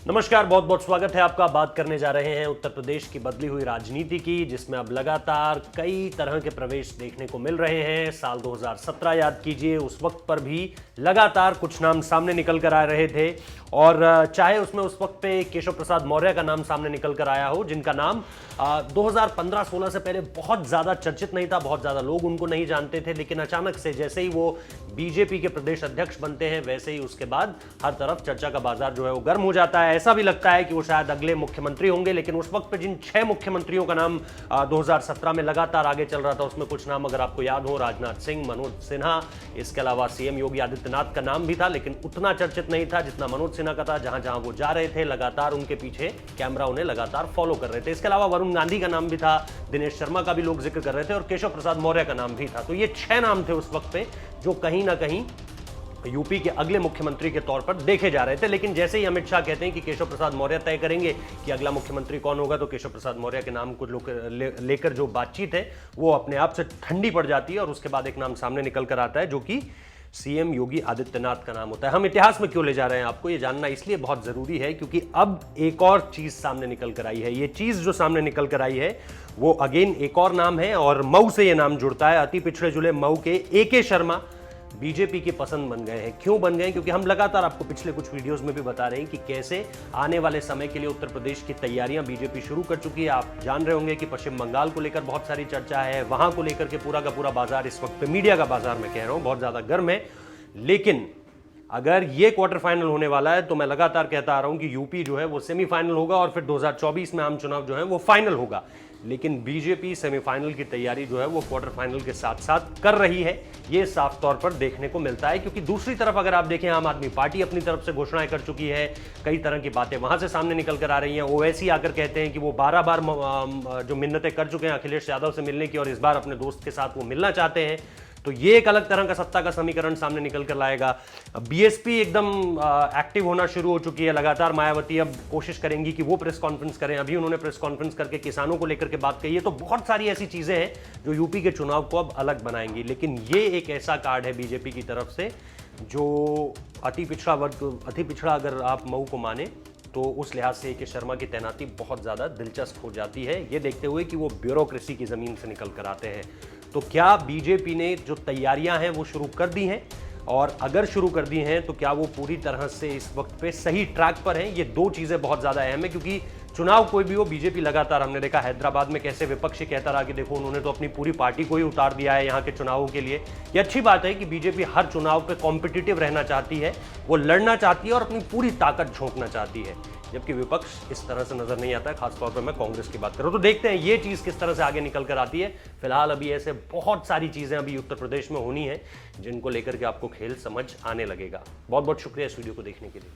नमस्कार, बहुत बहुत स्वागत है आपका। बात करने जा रहे हैं उत्तर प्रदेश की बदली हुई राजनीति की, जिसमें अब लगातार कई तरह के प्रवेश देखने को मिल रहे हैं। साल 2017 याद कीजिए, उस वक्त पर भी लगातार कुछ नाम सामने निकल कर आ रहे थे और चाहे उसमें उस वक्त पे केशव प्रसाद मौर्य का नाम सामने निकल कर आया हो, जिनका नाम 2015-16 से पहले बहुत ज्यादा चर्चित नहीं था, बहुत ज्यादा लोग उनको नहीं जानते थे, लेकिन अचानक से जैसे ही वो बीजेपी के प्रदेश अध्यक्ष बनते हैं, वैसे ही उसके बाद हर तरफ चर्चा का बाजार जो है वो गर्म हो जाता है। ऐसा भी लगता है कि वो शायद अगले मुख्यमंत्री होंगे, लेकिन उस वक्त पे जिन 6 मुख्यमंत्रियों का नाम 2017 में लगातार आगे चल रहा था, उसमें कुछ नाम अगर आपको याद हो, राजनाथ सिंह, मनोज सिन्हा, इसके अलावा सीएम योगी आदित्यनाथ का नाम भी था, लेकिन उतना चर्चित नहीं था जितना मनोज सिन्हा का था। जहां जहां वो जा रहे थे, लगातार उनके पीछे कैमरा उन्हें लगातार फॉलो कर रहे थे। इसके अलावा वरुण गांधी का नाम भी था, दिनेश शर्मा का भी लोग जिक्र कर रहे थे और केशव प्रसाद मौर्य का नाम भी था। तो ये 6 नाम थे उस वक्त पे जो कहीं ना कहीं यूपी के अगले मुख्यमंत्री के तौर पर देखे जा रहे थे। लेकिन जैसे ही अमित शाह कहते हैं कि केशव प्रसाद मौर्य तय करेंगे कि अगला मुख्यमंत्री कौन होगा, तो केशव प्रसाद मौर्य के नाम को लेकर जो बातचीत है वो अपने आप से ठंडी पड़ जाती है और उसके बाद एक नाम सामने निकल कर आता है जो कि सीएम योगी आदित्यनाथ का नाम होता है। हम इतिहास में क्यों ले जा रहे हैं, आपको ये जानना इसलिए बहुत जरूरी है क्योंकि अब एक और चीज सामने निकल कर आई है। ये चीज जो सामने निकल कर आई है वो अगेन एक और नाम है और मऊ से ये नाम जुड़ता है। अति पिछड़े जुड़े मऊ के एके शर्मा बीजेपी की पसंद बन गए हैं। क्यों बन गए? क्योंकि हम लगातार आपको पिछले कुछ वीडियोस में भी बता रहे हैं कि कैसे आने वाले समय के लिए उत्तर प्रदेश की तैयारियां बीजेपी शुरू कर चुकी है। आप जान रहे होंगे कि पश्चिम बंगाल को लेकर बहुत सारी चर्चा है, वहां को लेकर के पूरा का पूरा बाजार इस वक्त पे, मीडिया का बाजार मैं कह रहा हूं, बहुत ज्यादा गर्म है। लेकिन अगर ये क्वार्टर फाइनल होने वाला है तो मैं लगातार कहता आ रहा हूं कि यूपी जो है वो सेमीफाइनल होगा और फिर 2024 में आम चुनाव जो है वो फाइनल होगा। लेकिन बीजेपी सेमीफाइनल की तैयारी जो है वो क्वार्टर फाइनल के साथ साथ कर रही है, ये साफ तौर पर देखने को मिलता है। क्योंकि दूसरी तरफ अगर आप देखें, आम आदमी पार्टी अपनी तरफ से घोषणाएं कर चुकी है, कई तरह की बातें वहां से सामने निकल कर आ रही हैं। ओवैसी आकर कहते हैं कि वो 12 बार जो मिन्नतें कर चुके हैं अखिलेश यादव से मिलने की और इस बार अपने दोस्त के साथ वो मिलना चाहते हैं। तो ये एक अलग तरह का सत्ता का समीकरण सामने निकल कर लाएगा। बीएसपी एकदम एक्टिव होना शुरू हो चुकी है। लगातार मायावती अब कोशिश करेंगी कि वो प्रेस कॉन्फ्रेंस करें। अभी उन्होंने प्रेस कॉन्फ्रेंस करके किसानों को लेकर के बात कही है। तो बहुत सारी ऐसी चीजें हैं जो यूपी के चुनाव को अब अलग बनाएंगी। लेकिन ये एक ऐसा कार्ड है बीजेपी की तरफ से जो अति पिछड़ा अगर आप मऊ को माने तो उस लिहाज से के शर्मा की तैनाती बहुत ज्यादा दिलचस्प हो जाती है, ये देखते हुए कि वो ब्यूरोक्रेसी की जमीन से निकल कर आते हैं। तो क्या बीजेपी ने जो तैयारियां हैं वो शुरू कर दी हैं, और अगर शुरू कर दी हैं तो क्या वो पूरी तरह से इस वक्त पे सही ट्रैक पर हैं? ये दो चीजें बहुत ज्यादा अहम है, क्योंकि चुनाव कोई भी हो, बीजेपी लगातार, हमने देखा हैदराबाद में कैसे विपक्ष कहता रहा कि देखो उन्होंने तो अपनी पूरी पार्टी को ही उतार दिया है यहाँ के चुनावों के लिए। ये अच्छी बात है कि बीजेपी हर चुनाव पे कॉम्पिटिटिव रहना चाहती है, वो लड़ना चाहती है और अपनी पूरी ताकत झोंकना चाहती है, जबकि विपक्ष इस तरह से नजर नहीं आता है। खासतौर पर मैं कांग्रेस की बात करूं तो देखते हैं ये चीज किस तरह से आगे निकल कर आती है। फिलहाल अभी ऐसे बहुत सारी चीजें अभी उत्तर प्रदेश में होनी है जिनको लेकर के आपको खेल समझ आने लगेगा। बहुत बहुत शुक्रिया इस वीडियो को देखने के लिए।